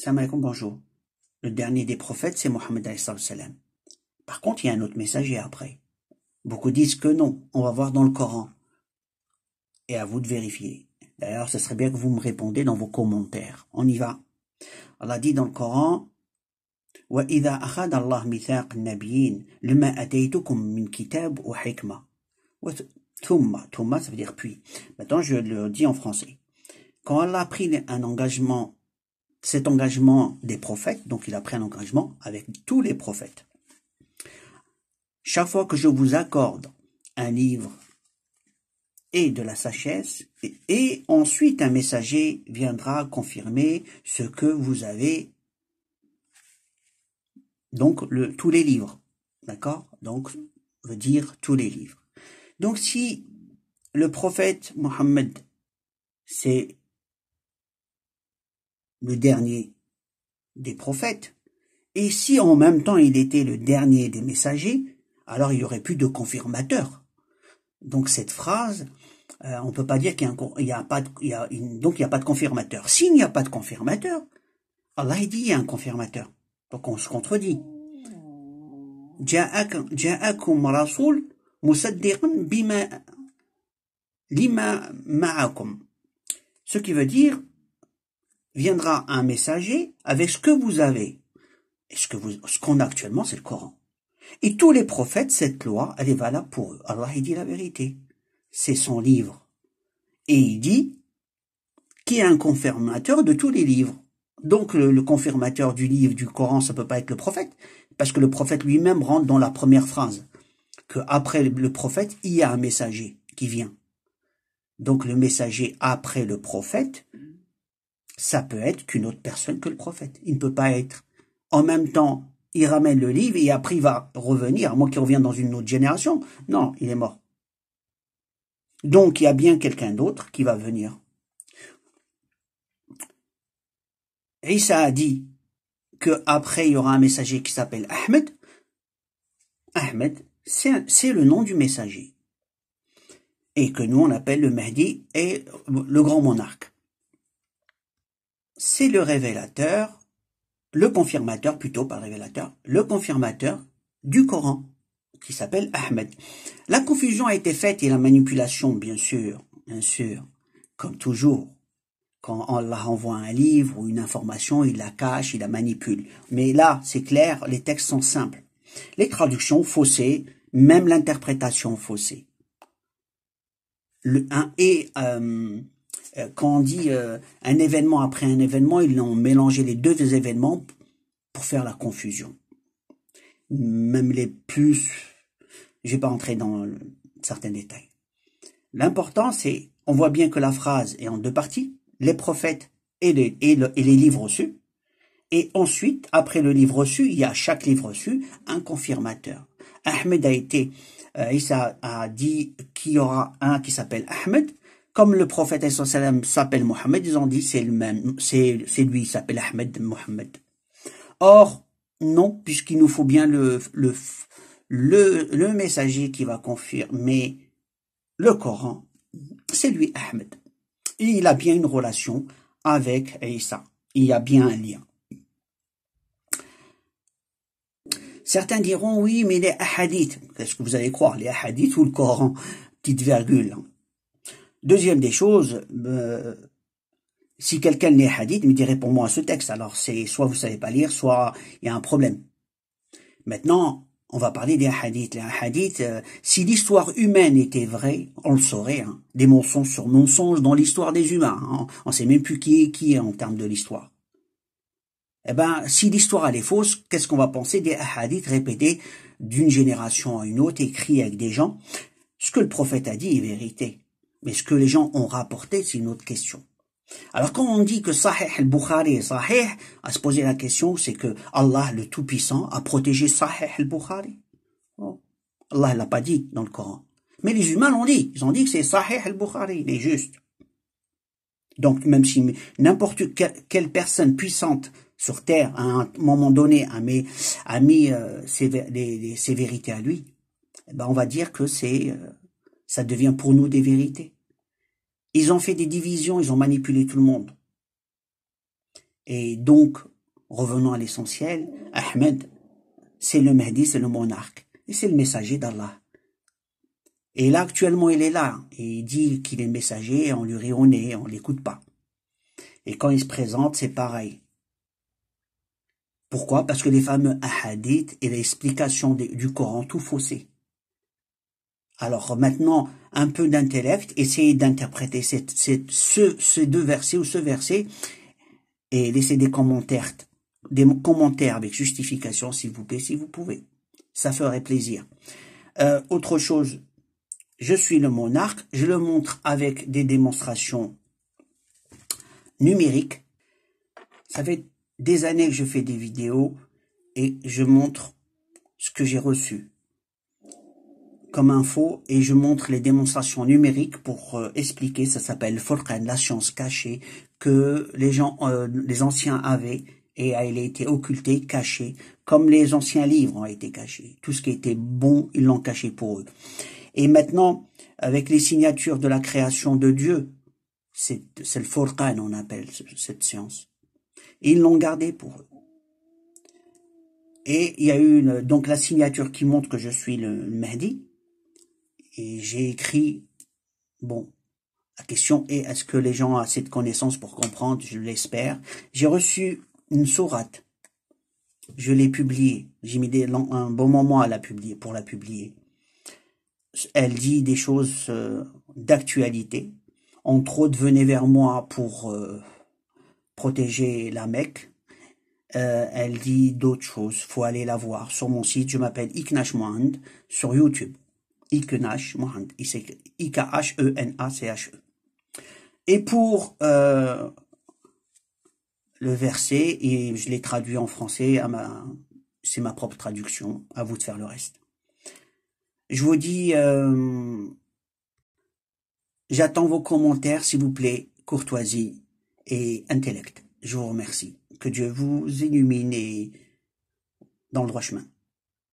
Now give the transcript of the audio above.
Salam alaikum, bonjour. Le dernier des prophètes, c'est Mohammed alayhi salam. Par contre, il y a un autre messager après. Beaucoup disent que non, on va voir dans le Coran. Et à vous de vérifier. D'ailleurs, ce serait bien que vous me répondez dans vos commentaires. On y va. Allah dit dans le Coran, وَإِذَا أَخَذَ اللَّهُ مِيثَاقَ النَّبِيِّينَ لِمَا أَتَيْتُكُم مِّن كِتَابٍ وَحِكْمَةٍ Thumma, ça veut dire puis. Maintenant, je le dis en français. Quand Allah a pris un engagement, cet engagement des prophètes, donc il a pris un engagement avec tous les prophètes. Chaque fois que je vous accorde un livre et de la sagesse, et ensuite un messager viendra confirmer ce que vous avez, donc tous les livres, d'accord? Donc, veut dire tous les livres. Donc si le prophète Mohammed, c'est le dernier des prophètes, et si en même temps il était le dernier des messagers, alors il n'y aurait plus de confirmateur. Donc cette phrase, on peut pas dire qu'il y a pas de confirmateur. S'il n'y a pas de confirmateur, Allah dit il y a un confirmateur. Donc on se contredit. Ja'akum rasul musaddiqan lima ma'akum. Ce qui veut dire viendra un messager avec ce que vous avez. Et ce qu'on a actuellement, c'est le Coran. Et tous les prophètes, cette loi, elle est valable pour eux. Allah, il dit la vérité. C'est son livre. Et il dit qu'il y a un confirmateur de tous les livres. Donc, le confirmateur du livre du Coran, ça peut pas être le prophète, parce que le prophète lui-même rentre dans la première phrase, que après le prophète, il y a un messager qui vient. Donc, le messager après le prophète, ça peut être qu'une autre personne que le prophète. Il ne peut pas être en même temps, il ramène le livre et après il va revenir, à moins qu'il revienne dans une autre génération. Non, il est mort. Donc, il y a bien quelqu'un d'autre qui va venir. Isa a dit qu'après, il y aura un messager qui s'appelle Ahmed. Ahmed, c'est le nom du messager. Et que nous, on appelle le Mahdi et le grand monarque. C'est le révélateur, le confirmateur, plutôt pas le révélateur, le confirmateur du Coran, qui s'appelle Ahmed. La confusion a été faite et la manipulation, bien sûr, comme toujours. Quand Allah envoie un livre ou une information, il la cache, il la manipule. Mais là, c'est clair, les textes sont simples. Les traductions faussées, même l'interprétation faussée. Quand on dit un événement après un événement, ils ont mélangé les deux événements pour faire la confusion. Même les plus... Je vais pas entrer dans certains détails. L'important, c'est, on voit bien que la phrase est en deux parties, les prophètes et les livres reçus. Et ensuite, après le livre reçu, il y a chaque livre reçu un confirmateur. Ahmed a été... Isa a dit qu'il y aura un qui s'appelle Ahmed. Comme le prophète s'appelle Mohammed, ils ont dit c'est le même, c'est lui, il s'appelle Ahmed Mohammed. Or, non, puisqu'il nous faut bien le messager qui va confirmer le Coran, c'est lui Ahmed. Et il a bien une relation avec Isa. Il y a bien un lien. Certains diront, oui, mais les hadiths, qu'est-ce que vous allez croire, les hadiths ou le Coran, petite virgule. Deuxième des choses, si quelqu'un lit hadith, il me dit réponds-moi à ce texte. Alors c'est soit vous savez pas lire, soit il y a un problème. Maintenant, on va parler des hadiths. Les hadiths, si l'histoire humaine était vraie, on le saurait. Hein, des mensonges sur mensonges dans l'histoire des humains. Hein, on sait même plus qui est en termes de l'histoire. Eh ben, si l'histoire elle est fausse, qu'est-ce qu'on va penser des hadiths répétés d'une génération à une autre, écrits avec des gens? Ce que le prophète a dit est vérité. Mais ce que les gens ont rapporté, c'est une autre question. Alors quand on dit que Sahih al-Bukhari est Sahih, à se poser la question, c'est que Allah, le Tout-Puissant, a protégé Sahih al-Bukhari. Oh. Allah ne l'a pas dit dans le Coran. Mais les humains l'ont dit. Ils ont dit que c'est Sahih al-Bukhari, il est juste. Donc même si n'importe quelle personne puissante sur terre, à un moment donné, a mis ses vérités à lui, eh ben on va dire que ça devient pour nous des vérités. Ils ont fait des divisions, ils ont manipulé tout le monde. Et donc, revenons à l'essentiel, Ahmed, c'est le Mahdi, c'est le monarque, et c'est le messager d'Allah. Et là, actuellement, il est là, et il dit qu'il est messager, et on lui rit au nez, on l'écoute pas. Et quand il se présente, c'est pareil. Pourquoi? Parce que les fameux hadiths et l'explication du Coran, tout faussé. Alors maintenant, un peu d'intellect, essayez d'interpréter ces deux versets ou ce verset, et laissez des commentaires avec justification, s'il vous plaît, si vous pouvez. Ça ferait plaisir. Autre chose, je suis le monarque, je le montre avec des démonstrations numériques. Ça fait des années que je fais des vidéos et je montre ce que j'ai reçu comme info et je montre les démonstrations numériques pour expliquer, ça s'appelle Furqan, la science cachée que les anciens avaient et a été occulté, caché, comme les anciens livres ont été cachés. Tout ce qui était bon, ils l'ont caché pour eux. Et maintenant, avec les signatures de la création de Dieu, c'est le Furqan, on appelle cette science. Et ils l'ont gardé pour eux. Et il y a eu donc la signature qui montre que je suis le Mahdi. Et j'ai écrit, bon, la question est, est-ce que les gens ont assez de connaissances pour comprendre? Je l'espère. J'ai reçu une sourate. Je l'ai publiée. J'ai mis un bon moment à pour la publier. Elle dit des choses d'actualité. Entre autres, venez vers moi pour protéger la Mecque. Elle dit d'autres choses. Faut aller la voir sur mon site. Je m'appelle Iknash Mohand sur YouTube. Iknash Mohand. I-K-H-E-N-A-C-H-E. Et pour le verset, et je l'ai traduit en français, c'est ma propre traduction, à vous de faire le reste. Je vous dis, j'attends vos commentaires, s'il vous plaît, courtoisie et intellect. Je vous remercie. Que Dieu vous illumine et dans le droit chemin.